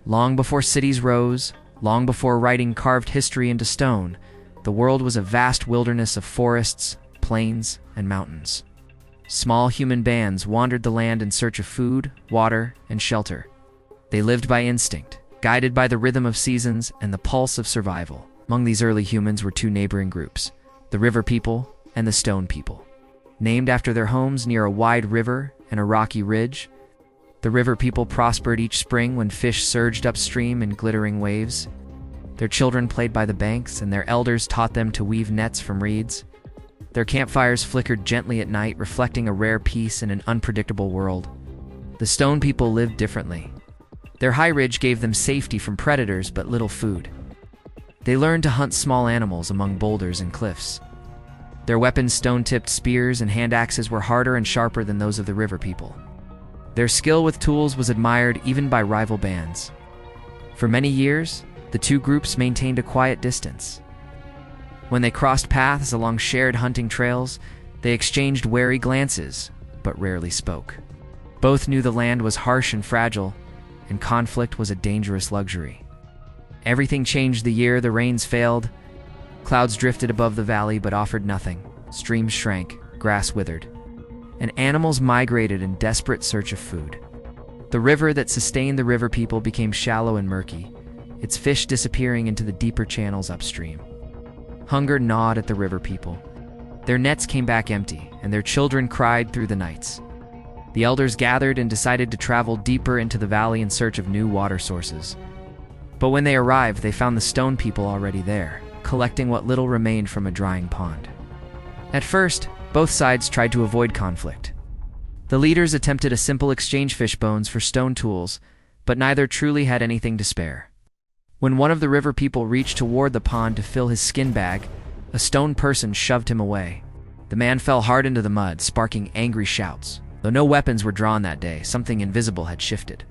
Long before cities rose, long before writing carved history into stone, the world was a vast wilderness of forests, plains, and mountains. Small human bands wandered the land in search of food, water, and shelter. They lived by instinct, guided by the rhythm of seasons and the pulse of survival. Among these early humans were two neighboring groups, the river people and the stone people. Named after their homes near a wide river and a rocky ridge, the river people prospered each spring when fish surged upstream in glittering waves. Their children played by the banks, and their elders taught them to weave nets from reeds. Their campfires flickered gently at night, reflecting a rare peace in an unpredictable world. The stone people lived differently. Their high ridge gave them safety from predators but little food. They learned to hunt small animals among boulders and cliffs. Their weapons, stone-tipped spears and hand axes, were harder and sharper than those of the river people. Their skill with tools was admired even by rival bands. For many years, the two groups maintained a quiet distance. When they crossed paths along shared hunting trails, they exchanged wary glances, but rarely spoke. Both knew the land was harsh and fragile, and conflict was a dangerous luxury. Everything changed the year the rains failed. Clouds drifted above the valley but offered nothing. Streams shrank, grass withered, and animals migrated in desperate search of food. The river that sustained the river people became shallow and murky, its fish disappearing into the deeper channels upstream. Hunger gnawed at the river people. Their nets came back empty, and their children cried through the nights. The elders gathered and decided to travel deeper into the valley in search of new water sources. But when they arrived, they found the stone people already there, collecting what little remained from a drying pond. At first, both sides tried to avoid conflict. The leaders attempted a simple exchange: fish bones for stone tools, but neither truly had anything to spare. When one of the river people reached toward the pond to fill his skin bag, a stone person shoved him away. The man fell hard into the mud, sparking angry shouts. Though no weapons were drawn that day, something invisible had shifted.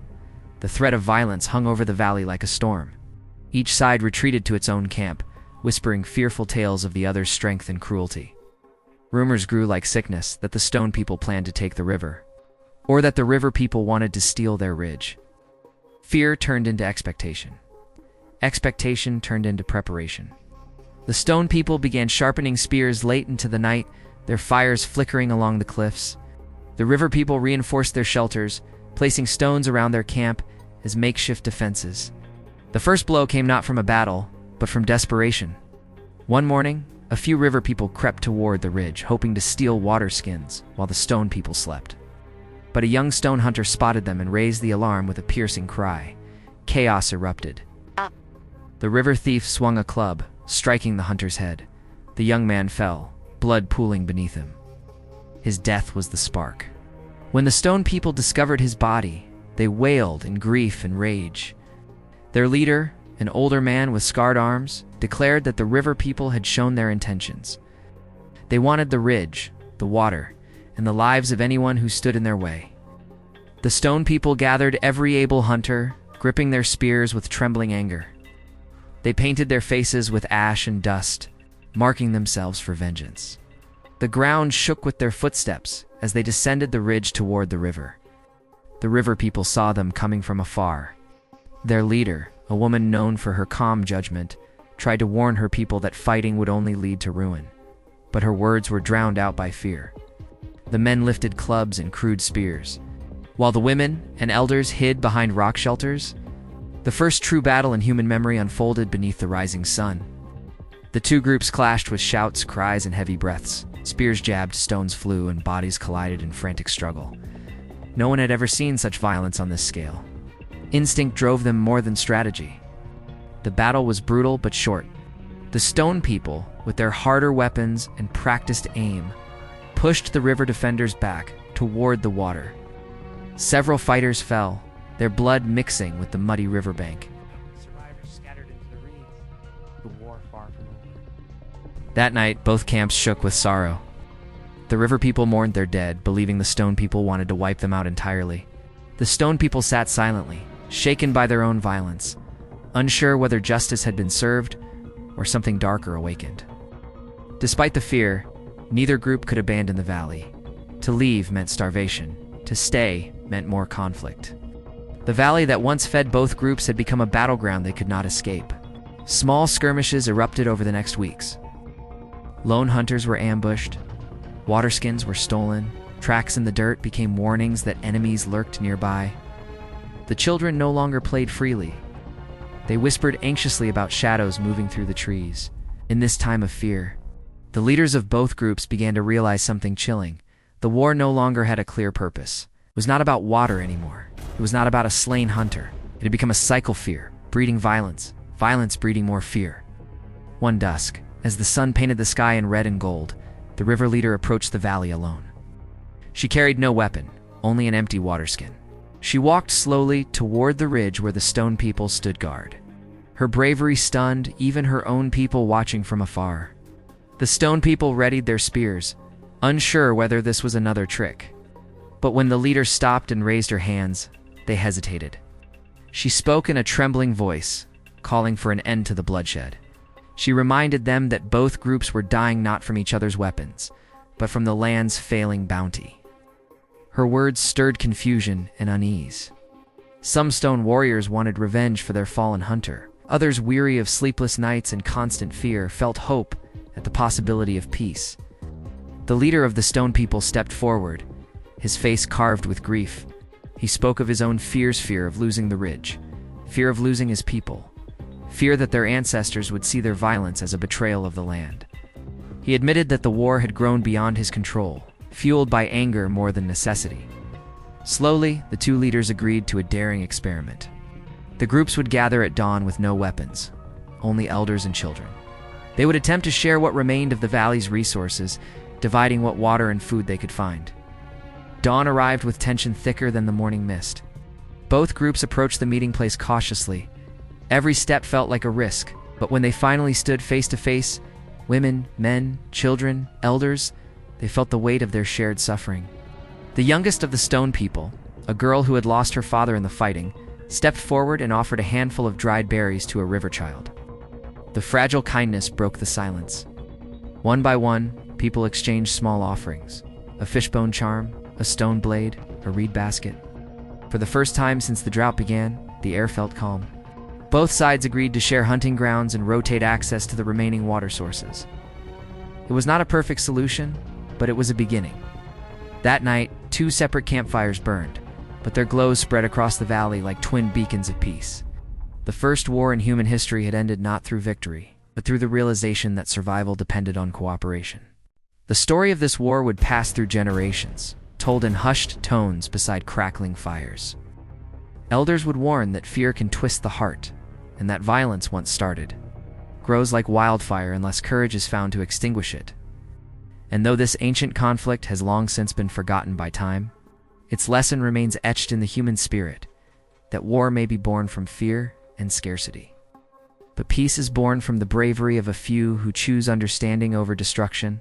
The threat of violence hung over the valley like a storm. Each side retreated to its own camp, whispering fearful tales of the other's strength and cruelty. Rumors grew like sickness that the stone people planned to take the river, or that the river people wanted to steal their ridge. Fear turned into expectation. Expectation turned into preparation. The stone people began sharpening spears late into the night, their fires flickering along the cliffs. The river people reinforced their shelters, placing stones around their camp as makeshift defenses. The first blow came not from a battle, but from desperation. One morning, a few river people crept toward the ridge, hoping to steal water skins while the stone people slept. But a young stone hunter spotted them and raised the alarm with a piercing cry. Chaos erupted. The river thief swung a club, striking the hunter's head. The young man fell, blood pooling beneath him. His death was the spark. When the stone people discovered his body, they wailed in grief and rage. Their leader, an older man with scarred arms, declared that the river people had shown their intentions. They wanted the ridge, the water, and the lives of anyone who stood in their way. The stone people gathered every able hunter, gripping their spears with trembling anger. They painted their faces with ash and dust, marking themselves for vengeance. The ground shook with their footsteps as they descended the ridge toward the river. The river people saw them coming from afar. Their leader, a woman known for her calm judgment, tried to warn her people that fighting would only lead to ruin. But her words were drowned out by fear. The men lifted clubs and crude spears, while the women and elders hid behind rock shelters. The first true battle in human memory unfolded beneath the rising sun. The two groups clashed with shouts, cries, and heavy breaths. Spears jabbed, stones flew, and bodies collided in frantic struggle. No one had ever seen such violence on this scale. Instinct drove them more than strategy. The battle was brutal but short. The stone people, with their harder weapons and practiced aim, pushed the river defenders back toward the water. Several fighters fell, their blood mixing with the muddy riverbank. Survivors scattered into the reeds, the war far from over. That night, both camps shook with sorrow. The river people mourned their dead, believing the stone people wanted to wipe them out entirely. The stone people sat silently, shaken by their own violence, unsure whether justice had been served or something darker awakened. Despite the fear, neither group could abandon the valley. To leave meant starvation. To stay meant more conflict. The valley that once fed both groups had become a battleground they could not escape. Small skirmishes erupted over the next weeks. Lone hunters were ambushed, waterskins were stolen, tracks in the dirt became warnings that enemies lurked nearby. The children no longer played freely. They whispered anxiously about shadows moving through the trees. In this time of fear, the leaders of both groups began to realize something chilling. The war no longer had a clear purpose. It was not about water anymore. It was not about a slain hunter. It had become a cycle fear, breeding violence, violence breeding more fear. One dusk, as the sun painted the sky in red and gold, the river leader approached the valley alone. She carried no weapon, only an empty waterskin. She walked slowly toward the ridge where the stone people stood guard. Her bravery stunned even her own people watching from afar. The stone people readied their spears, unsure whether this was another trick. But when the leader stopped and raised her hands, they hesitated. She spoke in a trembling voice, calling for an end to the bloodshed. She reminded them that both groups were dying not from each other's weapons, but from the land's failing bounty. Her words stirred confusion and unease. Some stone warriors wanted revenge for their fallen hunter. Others, weary of sleepless nights and constant fear, felt hope at the possibility of peace. The leader of the stone people stepped forward, his face carved with grief. He spoke of his own fear of losing the ridge, fear of losing his people, fear that their ancestors would see their violence as a betrayal of the land. He admitted that the war had grown beyond his control, fueled by anger more than necessity. Slowly, the two leaders agreed to a daring experiment. The groups would gather at dawn with no weapons, only elders and children. They would attempt to share what remained of the valley's resources, dividing what water and food they could find. Dawn arrived with tension thicker than the morning mist. Both groups approached the meeting place cautiously. Every step felt like a risk, but when they finally stood face to face, women, men, children, elders, they felt the weight of their shared suffering. The youngest of the stone people, a girl who had lost her father in the fighting, stepped forward and offered a handful of dried berries to a river child. The fragile kindness broke the silence. One by one, people exchanged small offerings: a fishbone charm, a stone blade, a reed basket. For the first time since the drought began, the air felt calm. Both sides agreed to share hunting grounds and rotate access to the remaining water sources. It was not a perfect solution, but it was a beginning. That night, 2 separate campfires burned, but their glows spread across the valley like twin beacons of peace. The first war in human history had ended not through victory, but through the realization that survival depended on cooperation. The story of this war would pass through generations, told in hushed tones beside crackling fires. Elders would warn that fear can twist the heart, and that violence, once started, grows like wildfire unless courage is found to extinguish it. And though this ancient conflict has long since been forgotten by time, its lesson remains etched in the human spirit, that war may be born from fear and scarcity. But peace is born from the bravery of a few who choose understanding over destruction,